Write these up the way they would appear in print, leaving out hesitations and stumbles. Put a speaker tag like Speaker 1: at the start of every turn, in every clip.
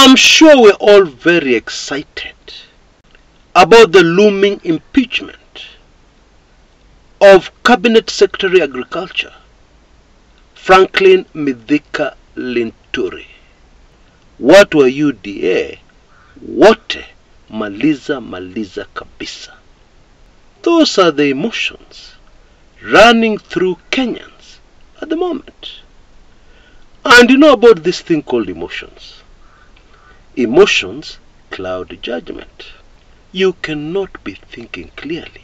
Speaker 1: I'm sure we're all very excited about the looming impeachment of Cabinet Secretary Agriculture, Franklin Mithuka Linturi. Watu wa UDA wote maliza kabisa. Those are the emotions running through Kenyans at the moment. And you know about this thing called emotions. Emotions cloud judgment. You cannot be thinking clearly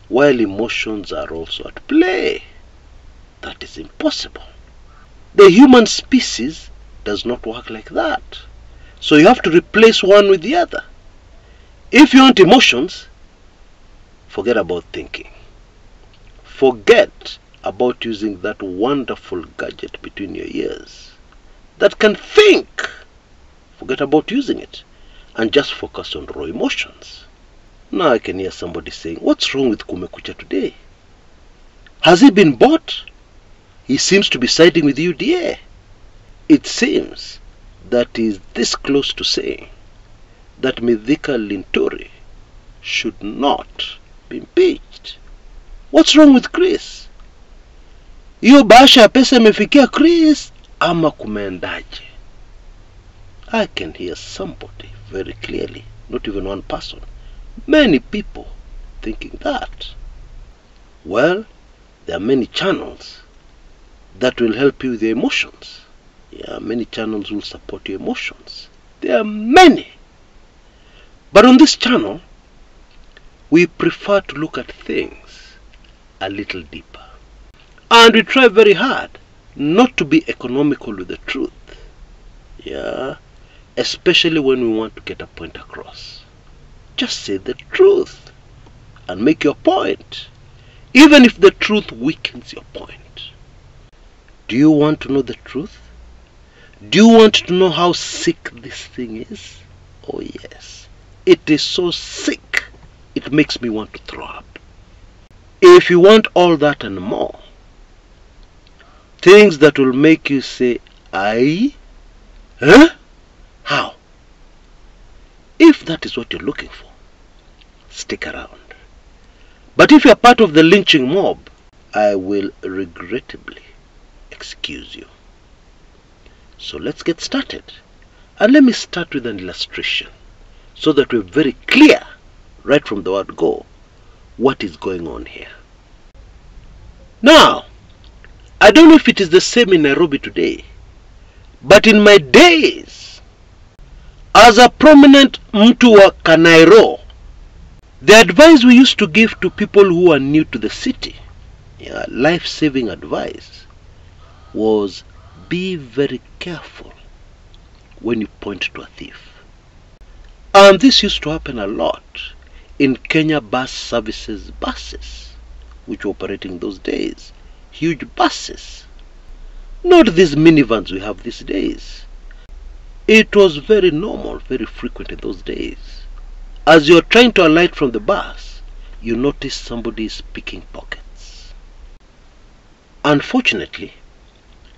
Speaker 1: while emotions are also at play. That is impossible. The human species does not work like that. So you have to replace one with the other. If you want emotions, forget about thinking. Forget about using that wonderful gadget between your ears that can think. Forget about using it and just focus on raw emotions. Now I can hear somebody saying, what's wrong with Kumekucha today? Has he been bought? He seems to be siding with UDA. It seems that he is this close to saying that Mithika Linturi should not be impeached. What's wrong with Chris? Hiyo bahasha ya pesa imefikia Chris ama kumeendaje? I can hear somebody very clearly, not even one person, many people thinking that. Well, there are many channels that will help you with your emotions. Yeah, many channels will support your emotions. There are many. But on this channel, we prefer to look at things a little deeper. And we try very hard not to be economical with the truth. Yeah, especially when we want to get a point across. Just say the truth and make your point, even if the truth weakens your point. Do you want to know the truth? Do you want to know how sick this thing is? Oh yes, it is so sick, it makes me want to throw up. If you want all that and more, things that will make you say, aye? Huh? How? If that is what you're looking for, stick around. But if you're part of the lynching mob, I will regrettably excuse you. So let's get started. And let me start with an illustration so that we're very clear right from the word go what is going on here. Now, I don't know if it is the same in Nairobi today, but in my days as a prominent mtu wa Kanairo, the advice we used to give to people who are new to the city, life-saving advice, was be very careful when you point to a thief. And this used to happen a lot in Kenya bus services buses, which were operating those days. Huge buses. Not these minivans we have these days. It was very normal, very frequent in those days. As you're trying to alight from the bus, you notice somebody is picking pockets. Unfortunately,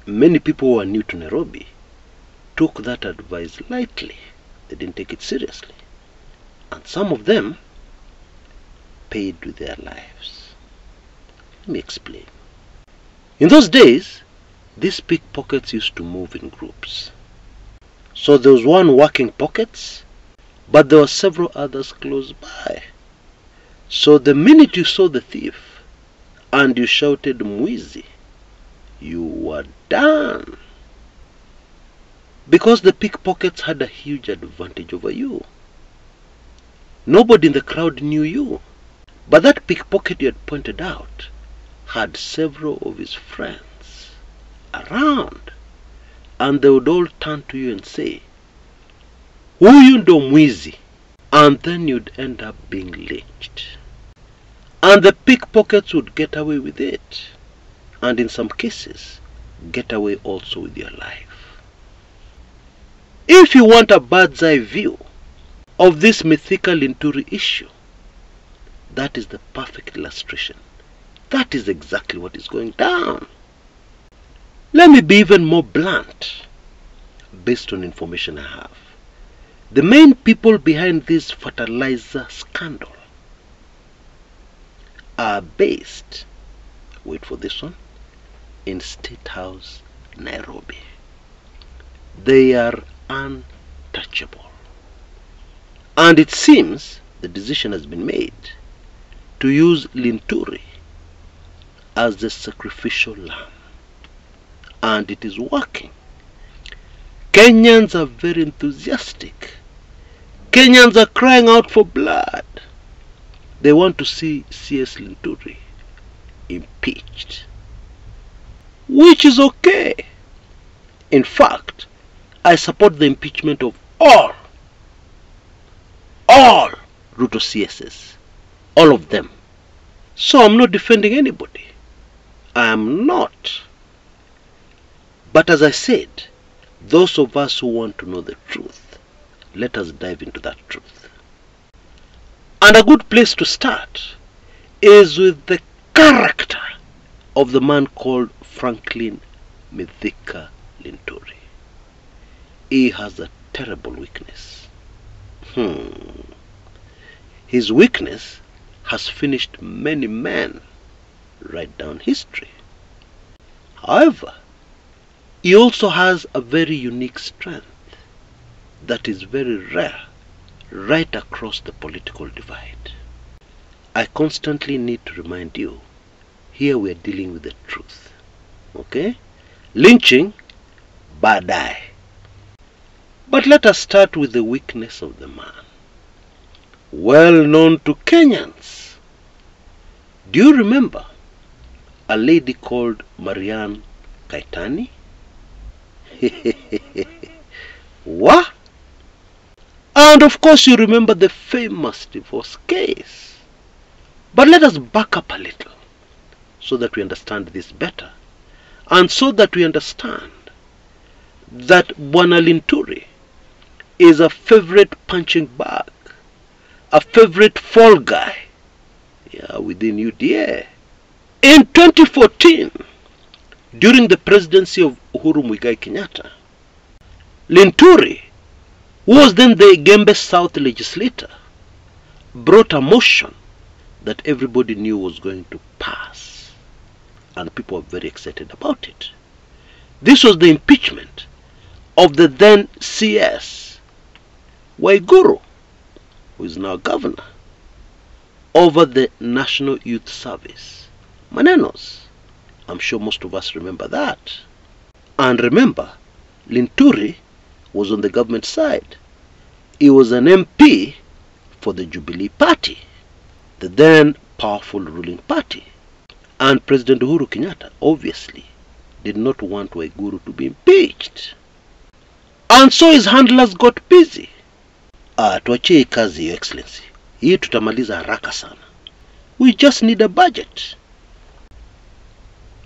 Speaker 1: many people who are new to Nairobi took that advice lightly. They didn't take it seriously. And some of them paid with their lives. Let me explain. In those days, these pickpockets used to move in groups. So there was one working pockets, but there were several others close by. So the minute you saw the thief and you shouted "Mwizi," you were done. Because the pickpockets had a huge advantage over you. Nobody in the crowd knew you. But that pickpocket you had pointed out had several of his friends around. And they would all turn to you and say, "Huyu ndo mwizi." And then you'd end up being lynched. And the pickpockets would get away with it. And in some cases, get away also with your life. If you want a bird's eye view of this Mithika Linturi issue, that is the perfect illustration. That is exactly what is going down. Let me be even more blunt based on information I have. The main people behind this fertilizer scandal are based, wait for this one, in State House, Nairobi. They are untouchable. And it seems the decision has been made to use Linturi as the sacrificial lamb. And it is working. Kenyans are very enthusiastic. Kenyans are crying out for blood. They want to see CS Linturi impeached. Which is okay. In fact, I support the impeachment of all Ruto CSs. All of them. So I'm not defending anybody. I am not. But as I said, those of us who want to know the truth, let us dive into that truth. And a good place to start is with the character of the man called Franklin Mithuka Linturi. He has a terrible weakness. His weakness has finished many men right down history. However, he also has a very unique strength that is very rare right across the political divide. I constantly need to remind you, here we are dealing with the truth. Okay? Lynching, baadaye. But let us start with the weakness of the man. Well known to Kenyans. Do you remember a lady called Marianne Kaitani? What? And of course you remember the famous divorce case. But let us back up a little so that we understand this better. And so that we understand that Bwana Linturi is a favorite punching bag, a favorite fall guy within UDA. In 2014, during the presidency of Uhuru Muigai Kenyatta, Linturi, who was then the Gembe South legislator, brought a motion that everybody knew was going to pass. And people were very excited about it. This was the impeachment of the then CS, Waiguru, who is now governor, over the National Youth Service. Manenos. I'm sure most of us remember that. And remember, Linturi was on the government side. He was an MP for the Jubilee Party, the then powerful ruling party. And President Uhuru Kenyatta obviously did not want Waiguru to be impeached. And so his handlers got busy. Tuachie kazi, Your Excellency. Hii tutamaliza haraka sana. We just need a budget.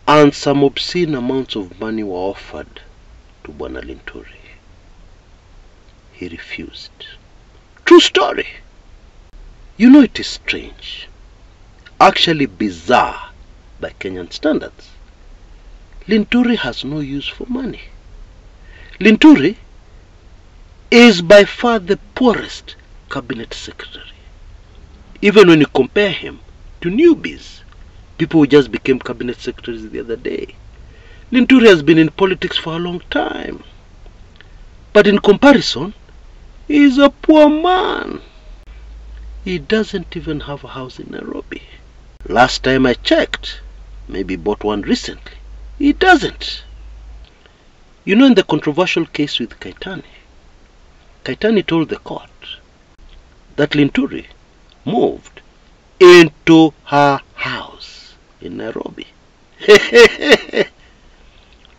Speaker 1: And some obscene amounts of money were offered to Bwana Linturi. He refused. True story. You know, it is strange, actually bizarre by Kenyan standards. Linturi has no use for money. Linturi is by far the poorest cabinet secretary. Even when you compare him to newbies, people who just became cabinet secretaries the other day. Linturi has been in politics for a long time. But in comparison, he is a poor man. He doesn't even have a house in Nairobi. Last time I checked, maybe bought one recently. He doesn't. You know, in the controversial case with Kaitani, Kaitani told the court that Linturi moved into her house in Nairobi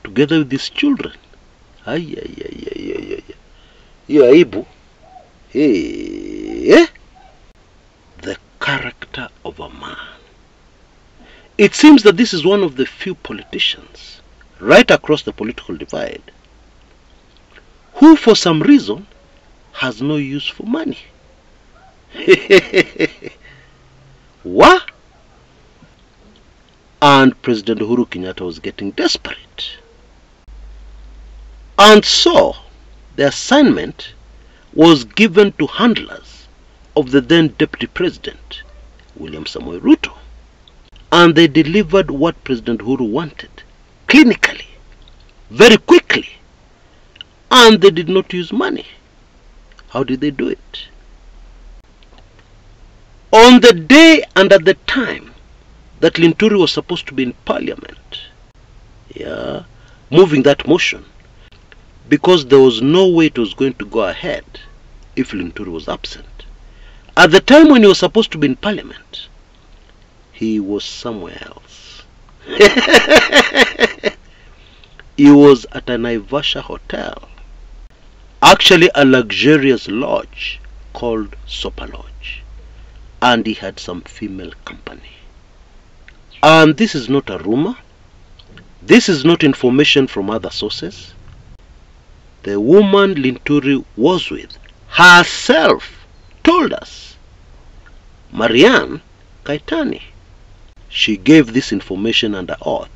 Speaker 1: together with his children. You aibu. The character of a man. It seems that this is one of the few politicians right across the political divide who for some reason has no use for money. What? And President Uhuru Kenyatta was getting desperate. And so, The assignment was given to handlers of the then Deputy President, William Samoei Ruto. And they delivered what President Uhuru wanted, clinically, very quickly. And they did not use money. How did they do it? On the day and at the time that Linturi was supposed to be in Parliament, moving that motion, because there was no way it was going to go ahead if Linturi was absent. At the time when he was supposed to be in Parliament, he was somewhere else. He was at a Naivasha hotel, actually a luxurious lodge called Sopa Lodge, and he had some female company. And this is not a rumor. This is not information from other sources. The woman Linturi was with herself told us, Marianne Kaitani. She gave this information under oath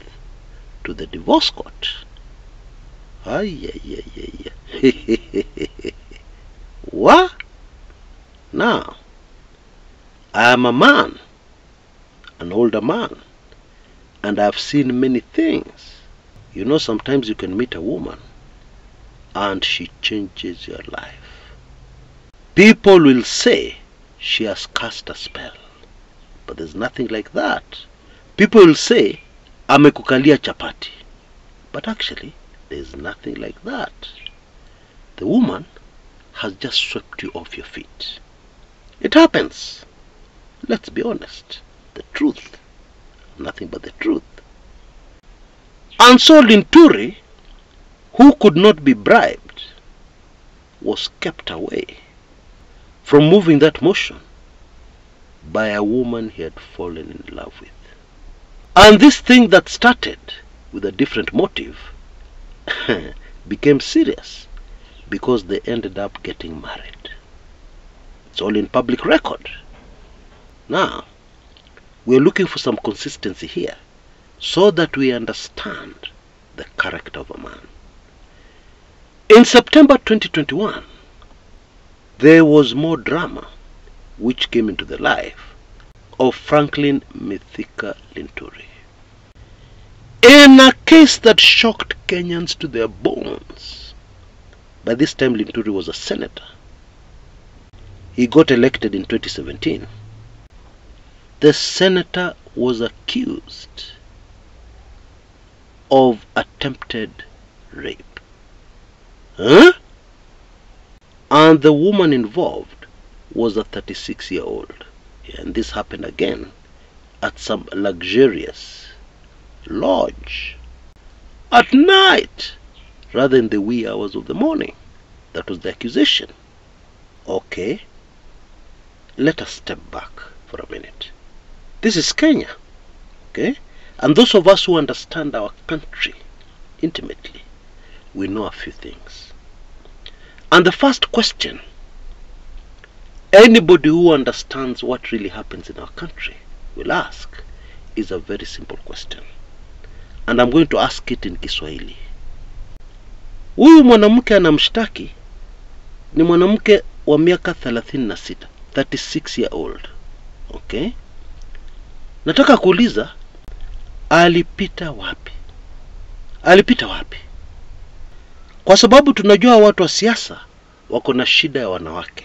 Speaker 1: to the divorce court. What? Now, I am a man, an older man, and I've seen many things. You know, sometimes you can meet a woman and she changes your life. People will say she has cast a spell, but there's nothing like that. People will say amekukalia chapati, but actually there's nothing like that. The woman has just swept you off your feet. It happens. Let's be honest. The truth. Nothing but the truth. And so Linturi, who could not be bribed, was kept away from moving that motion by a woman he had fallen in love with. And this thing that started with a different motive became serious because they ended up getting married. It's all in public record. Now, we're looking for some consistency here so that we understand the character of a man. In September 2021, there was more drama which came into the life of Franklin Mithuka Linturi. In a case that shocked Kenyans to their bones. By this time Linturi was a senator. He got elected in 2017. The senator was accused of attempted rape. And the woman involved was a 36-year-old. And this happened again at some luxurious lodge at night rather than the wee hours of the morning. That was the accusation. Okay, let us step back for a minute. This is Kenya, okay? And those of us who understand our country intimately, we know a few things. And the first question anybody who understands what really happens in our country will ask is a very simple question. And I'm going to ask it in Kiswahili. Huyu mwanamke anamshtaki ni mwanamke wa miaka 36, 36-year-old. Okay? Nataka kuuliza, alipita wapi? Alipita wapi? Kwa sababu tunajua watu wa siasa wako na shida ya wanawake.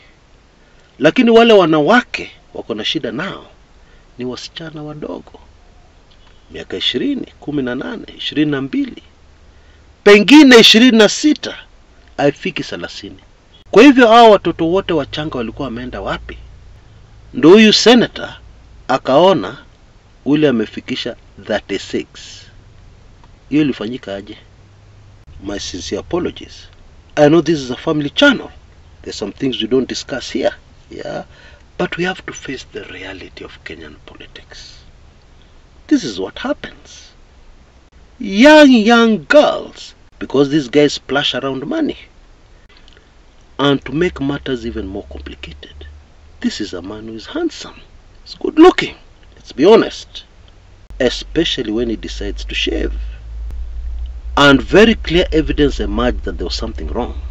Speaker 1: Lakini wale wanawake wako na shida nao ni wasichana wadogo. Miaka 20, 18, 22. Pengine 26, haifiki 30. Kwa hivyo hao watoto wote wachanga walikuwa wameenda wapi? Ndio huyu senator akaona ule amefikisha 36. Hiyo ilifanyika aje? My sincere apologies. I know this is a family channel. There's some things we don't discuss here. Yeah, but we have to face the reality of Kenyan politics. This is what happens. Young girls, because these guys splash around money. And to make matters even more complicated, this is a man who is handsome. He's good looking, let's be honest. Especially when he decides to shave. And very clear evidence emerged that there was something wrong.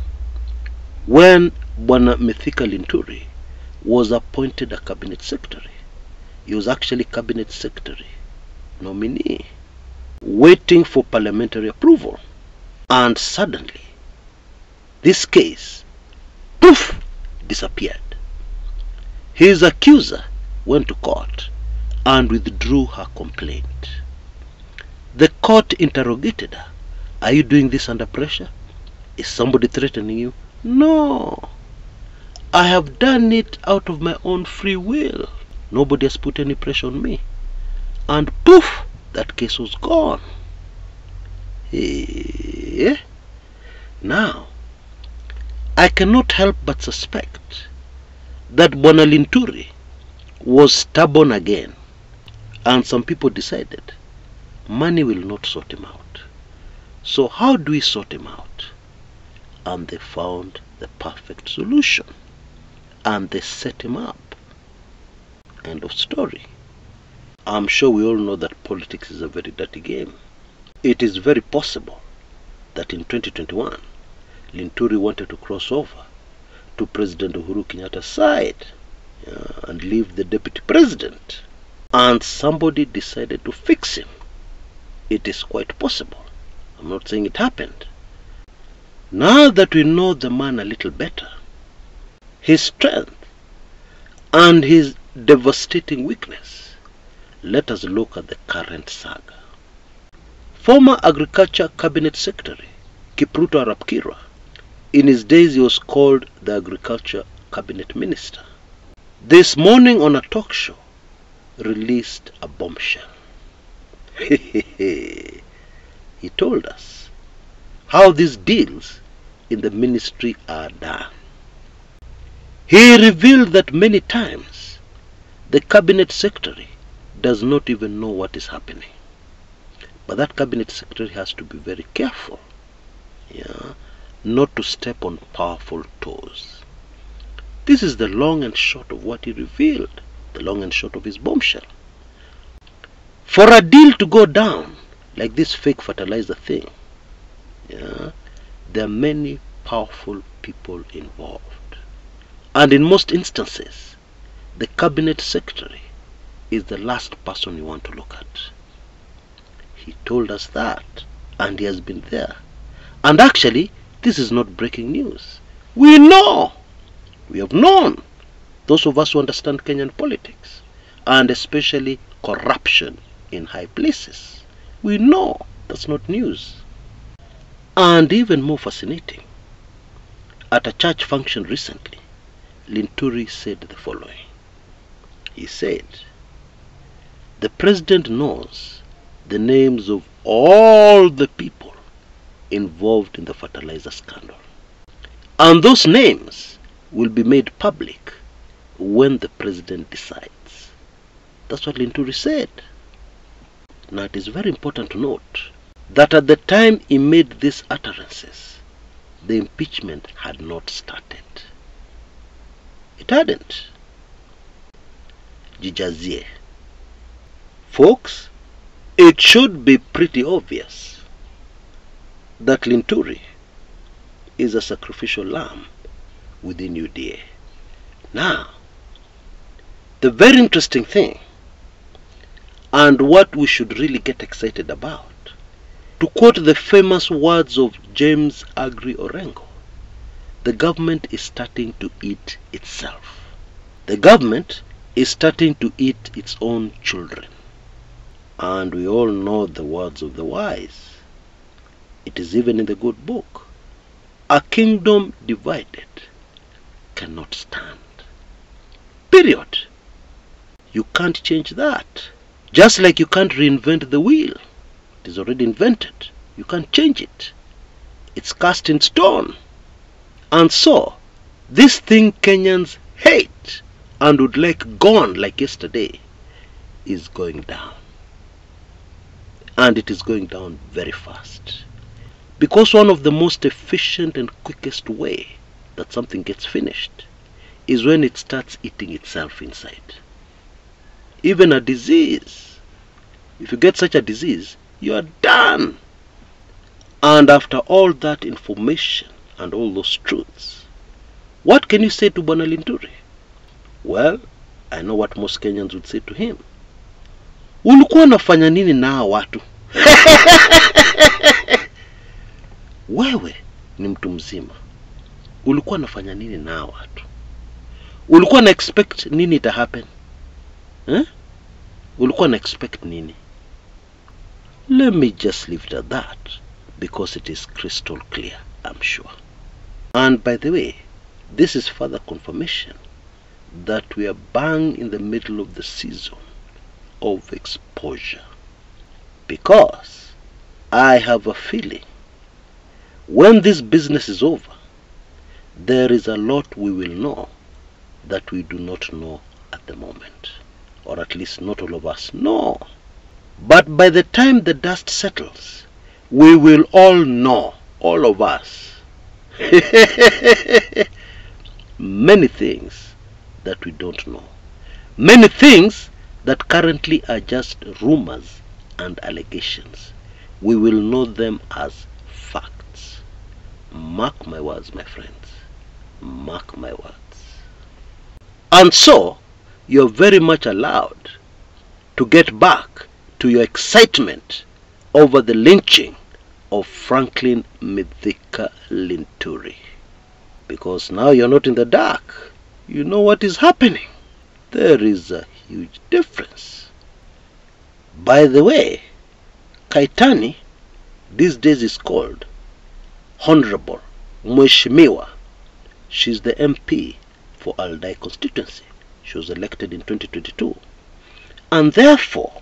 Speaker 1: when Bwana Mithika Linturi was appointed a cabinet secretary. He was actually cabinet secretary nominee, waiting for parliamentary approval. And suddenly, this case, poof, disappeared. His accuser went to court and withdrew her complaint. The court interrogated her. Are you doing this under pressure? Is somebody threatening you? No. I have done it out of my own free will. Nobody has put any pressure on me. And poof, that case was gone. Now, I cannot help but suspect that Bwana Linturi was stubborn again, and some people decided money will not sort him out. So how do we sort him out? And they found the perfect solution, and they set him up. End of story. I'm sure we all know that politics is a very dirty game. It is very possible that in 2021, Linturi wanted to cross over to President Uhuru Kenyatta's side and leave the deputy president. And somebody decided to fix him. It is quite possible. I'm not saying it happened. Now that we know the man a little better, his strength and his devastating weakness, let us look at the current saga. Former Agriculture Cabinet Secretary Kipruto Arap, in his days he was called the Agriculture Cabinet Minister, this morning on a talk show released a bombshell. He told us how these deals in the ministry are done. He revealed that many times the cabinet secretary does not even know what is happening. But that cabinet secretary has to be very careful, not to step on powerful toes. This is the long and short of what he revealed, the long and short of his bombshell. For a deal to go down like this fake fertilizer thing, there are many powerful people involved. And in most instances, the cabinet secretary is the last person you want to look at. He told us that, and he has been there. And actually, this is not breaking news. We know, we have known, those of us who understand Kenyan politics, and especially corruption in high places. We know that's not news. And even more fascinating, at a church function recently, Linturi said the following. He said, the president knows the names of all the people involved in the fertilizer scandal. And those names will be made public when the president decides. That's what Linturi said. Now it is very important to note that at the time he made these utterances, the impeachment had not started. It hadn't. Jijazie. Folks, it should be pretty obvious that Linturi is a sacrificial lamb within UDA. Now, the very interesting thing, and what we should really get excited about, to quote the famous words of James Agri Orengo, the government is starting to eat itself. The government is starting to eat its own children. And we all know the words of the wise. It is even in the good book. A kingdom divided cannot stand. Period. You can't change that. Just like you can't reinvent the wheel. It is already invented. You can't change it. It's cast in stone. And so, this thing Kenyans hate and would like gone like yesterday is going down. And it is going down very fast. Because one of the most efficient and quickest way that something gets finished is when it starts eating itself inside. Even a disease. If you get such a disease, you are done. And after all that information and all those truths, What can you say to Bwana Linturi? Well, I know what most Kenyans would say to him. Ulikuwa unafanya nini na hawa watu? Wewe ni mtu mzima. Ulikuwa unafanya nini na hawa watu? Ulikuwa na expect nini ita happen? Ulikuwa na expect nini? Let me just leave it at that, because it is crystal clear, I'm sure. And by the way, this is further confirmation that we are bang in the middle of the season of exposure. Because I have a feeling when this business is over, there is a lot we will know that we do not know at the moment. Or at least not all of us know. But by the time the dust settles, we will all know, all of us, many things that we don't know. Many things that currently are just rumors and allegations. We will know them as facts. Mark my words, my friends. Mark my words. And so, you're very much allowed to get back to your excitement over the lynching of Franklin Mithuka Linturi. Because now you're not in the dark. You know what is happening. There is a huge difference. By the way, Kaitani these days is called Honorable Mheshimiwa. She's the MP for Aldai constituency. She was elected in 2022. And therefore,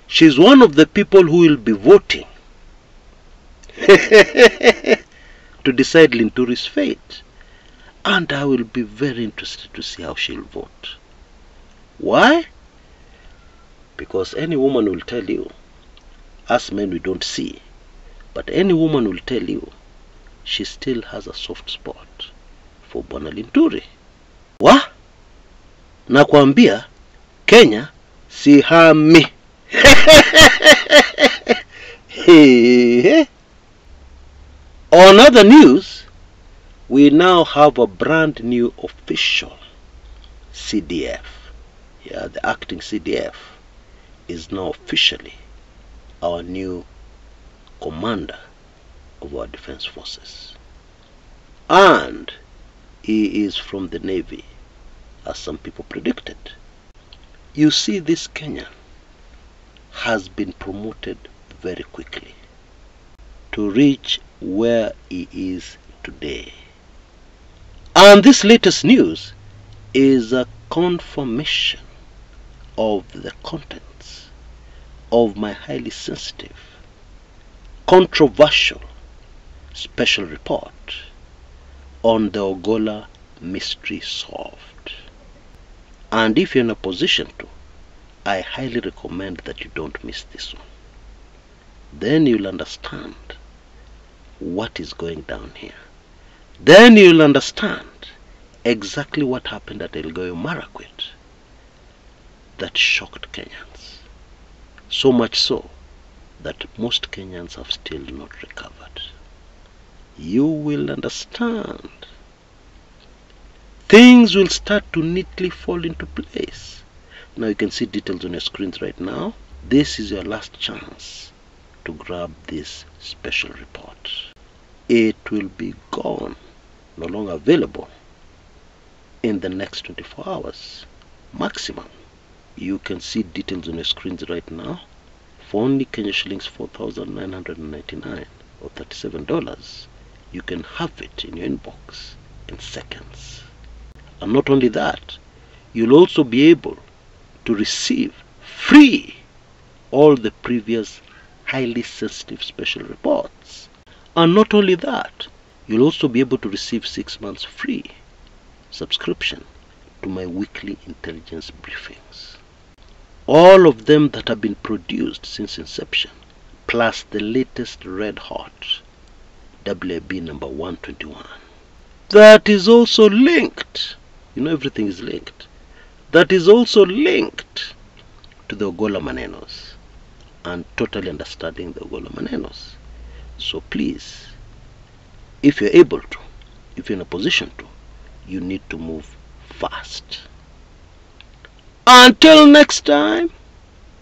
Speaker 1: she's one of the people who will be voting to decide Linturi's fate. And I will be very interested to see how she'll vote. Why? Because any woman will tell you, us men we don't see, but any woman will tell you she still has a soft spot for Bwana Linturi. Wa? Nakwambia, Kenya si hami. On other news, we now have a brand new official CDF. Yeah, the acting CDF is now officially our new commander of our defense forces. And he is from the Navy, as some people predicted. You see, this Kenyan has been promoted very quickly to reach where he is today. And this latest news is a confirmation of the contents of my highly sensitive, controversial special report on the Ogolla Mystery solved. And if you're in a position to, I highly recommend that you don't miss this one. Then you'll understand what is going down here. Then you'll understand exactly what happened at Elgeyo Marakwet that shocked Kenyans. So much so that most Kenyans have still not recovered. You will understand. Things will start to neatly fall into place. Now you can see details on your screens right now. This is your last chance to grab this special report. It will be gone, no longer available, in the next 24 hours maximum. You can see details on your screens right now. For only Kenya shillings 4,999 or $37, you can have it in your inbox in seconds. And not only that, you'll also be able to receive free all the previous highly sensitive special reports. And not only that, you'll also be able to receive 6 months free subscription to my weekly intelligence briefings. All of them that have been produced since inception, plus the latest red hot WAB number 121. That is also linked. You know, everything is linked. That is also linked to the Ogolla Manenos and totally understanding the Ogolla Manenos. So please, if you're able to, if you're in a position to, you need to move fast. Until next time,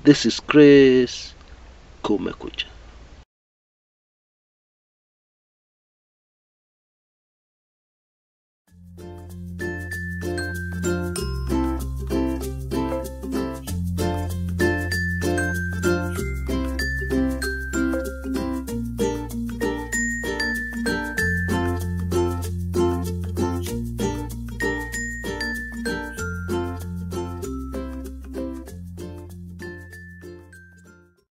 Speaker 1: this is Chris Kumekucha.